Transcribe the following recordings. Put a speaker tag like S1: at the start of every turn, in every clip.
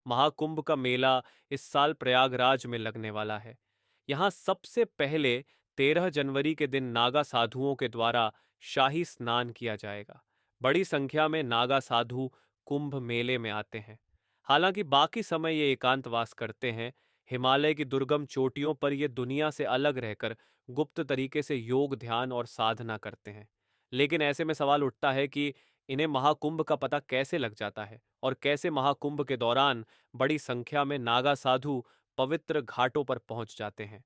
S1: महाकुंभ का मेला इस साल प्रयागराज में लगने वाला है। यहाँ सबसे पहले 13 जनवरी के दिन नागा साधुओं के द्वारा शाही स्नान किया जाएगा। बड़ी संख्या में नागा साधु कुंभ मेले में आते हैं। हालांकि बाकी समय ये एकांतवास करते हैं। हिमालय की दुर्गम चोटियों पर ये दुनिया से अलग रहकर गुप्त तरीके से योग, ध्यान और साधना करते हैं। लेकिन ऐसे में सवाल उठता है कि इन्हें महाकुंभ का पता कैसे लग जाता है और कैसे महाकुंभ के दौरान बड़ी संख्या में नागा साधु पवित्र घाटों पर पहुंच जाते हैं।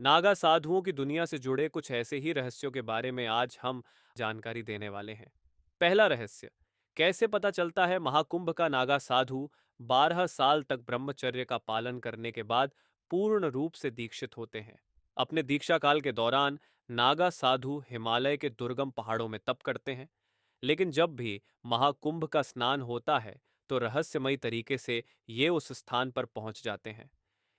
S1: नागा साधुओं की दुनिया से जुड़े कुछ ऐसे ही रहस्यों के बारे में आज हम जानकारी देने वाले हैं। पहला रहस्य, कैसे पता चलता है महाकुंभ का नागा साधु 12 साल तक ब्रह्मचर्य का पालन करने के बाद पूर्ण रूप से दीक्षित होते हैं। अपने दीक्षा काल के दौरान नागा साधु हिमालय के दुर्गम पहाड़ों में तप करते हैं। लेकिन जब भी महाकुंभ का स्नान होता है तो रहस्यमयी तरीके से ये उस स्थान पर पहुंच जाते हैं।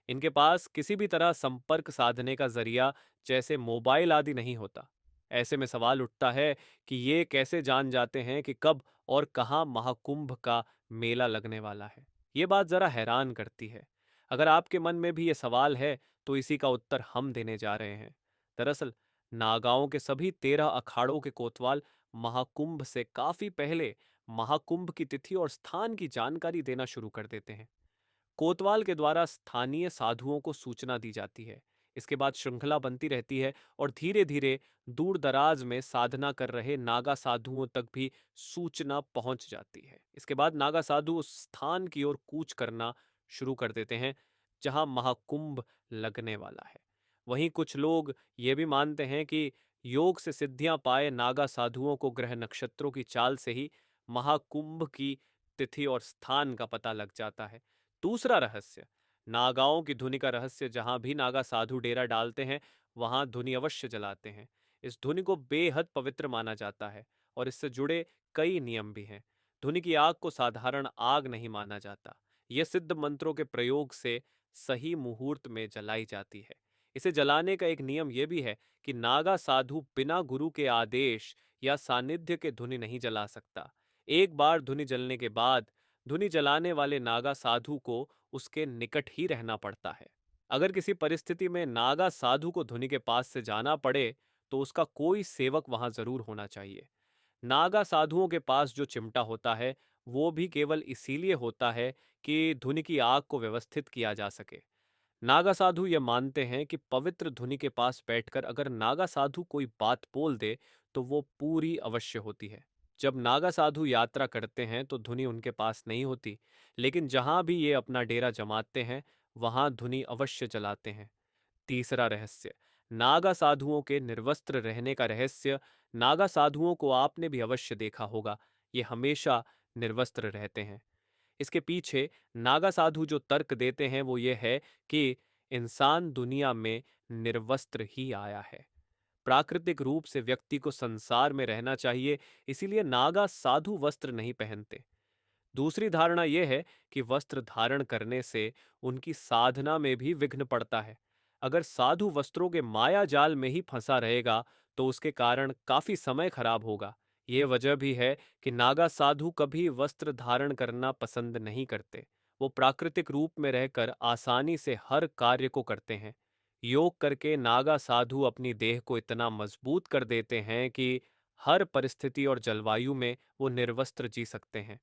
S1: इनके पास किसी भी तरह संपर्क साधने का जरिया जैसे मोबाइल आदि नहीं होता। ऐसे में सवाल उठता है कि ये कैसे जान जाते हैं कि कब और कहाँ महाकुंभ का मेला लगने वाला है। ये बात जरा हैरान करती है। अगर आपके मन में भी ये सवाल है तो इसी का उत्तर हम देने जा रहे हैं। दरअसल नागाओं के सभी 13 अखाड़ों के कोतवाल महाकुंभ से काफी पहले महाकुंभ की तिथि और स्थान की जानकारी देना शुरू कर देते हैं। कोतवाल के द्वारा स्थानीय साधुओं को सूचना दी जाती है। इसके बाद श्रृंखला बनती रहती है और धीरे धीरे दूर दराज में साधना कर रहे नागा साधुओं तक भी सूचना पहुंच जाती है। इसके बाद नागा साधु उस स्थान की ओर कूच करना शुरू कर देते हैं जहां महाकुंभ लगने वाला है। वहीं कुछ लोग ये भी मानते हैं कि योग से सिद्धियां पाए नागा साधुओं को ग्रह नक्षत्रों की चाल से ही महाकुंभ की तिथि और स्थान का पता लग जाता है। दूसरा रहस्य, नागाओं की धुनी का रहस्य, जहां भी नागा साधु डेरा डालते हैं वहां धुनी अवश्य जलाते हैं। इस धुनी को बेहद पवित्र माना जाता है और इससे जुड़े कई नियम भी हैं। धुनी की आग को साधारण आग नहीं माना जाता। यह सिद्ध मंत्रों के प्रयोग से सही मुहूर्त में जलाई जाती है। इसे जलाने का एक नियम यह भी है कि नागा साधु बिना गुरु के आदेश या सानिध्य के धुनी नहीं जला सकता। एक बार धुनी जलने के बाद धुनी जलाने वाले नागा साधु को उसके निकट ही रहना पड़ता है। अगर किसी परिस्थिति में नागा साधु को धुनी के पास से जाना पड़े तो उसका कोई सेवक वहां जरूर होना चाहिए। नागा साधुओं के पास जो चिमटा होता है वो भी केवल इसीलिए होता है कि धुनी की आग को व्यवस्थित किया जा सके। नागा साधु ये मानते हैं कि पवित्र धुनी के पास बैठकर अगर नागा साधु कोई बात बोल दे तो वो पूरी अवश्य होती है। जब नागा साधु यात्रा करते हैं तो धुनी उनके पास नहीं होती, लेकिन जहां भी ये अपना डेरा जमाते हैं वहां धुनी अवश्य जलाते हैं। तीसरा रहस्य, नागा साधुओं के निर्वस्त्र रहने का रहस्य। नागा साधुओं को आपने भी अवश्य देखा होगा, ये हमेशा निर्वस्त्र रहते हैं। इसके पीछे नागा साधु जो तर्क देते हैं वो ये है कि इंसान दुनिया में निर्वस्त्र ही आया है। प्राकृतिक रूप से व्यक्ति को संसार में रहना चाहिए, इसीलिए नागा साधु वस्त्र नहीं पहनते। दूसरी धारणा यह है कि वस्त्र धारण करने से उनकी साधना में भी विघ्न पड़ता है। अगर साधु वस्त्रों के माया जाल में ही फंसा रहेगा तो उसके कारण काफी समय खराब होगा। यह वजह भी है कि नागा साधु कभी वस्त्र धारण करना पसंद नहीं करते। वो प्राकृतिक रूप में रहकर आसानी से हर कार्य को करते हैं। योग करके नागा साधु अपनी देह को इतना मजबूत कर देते हैं कि हर परिस्थिति और जलवायु में वो निर्वस्त्र जी सकते हैं।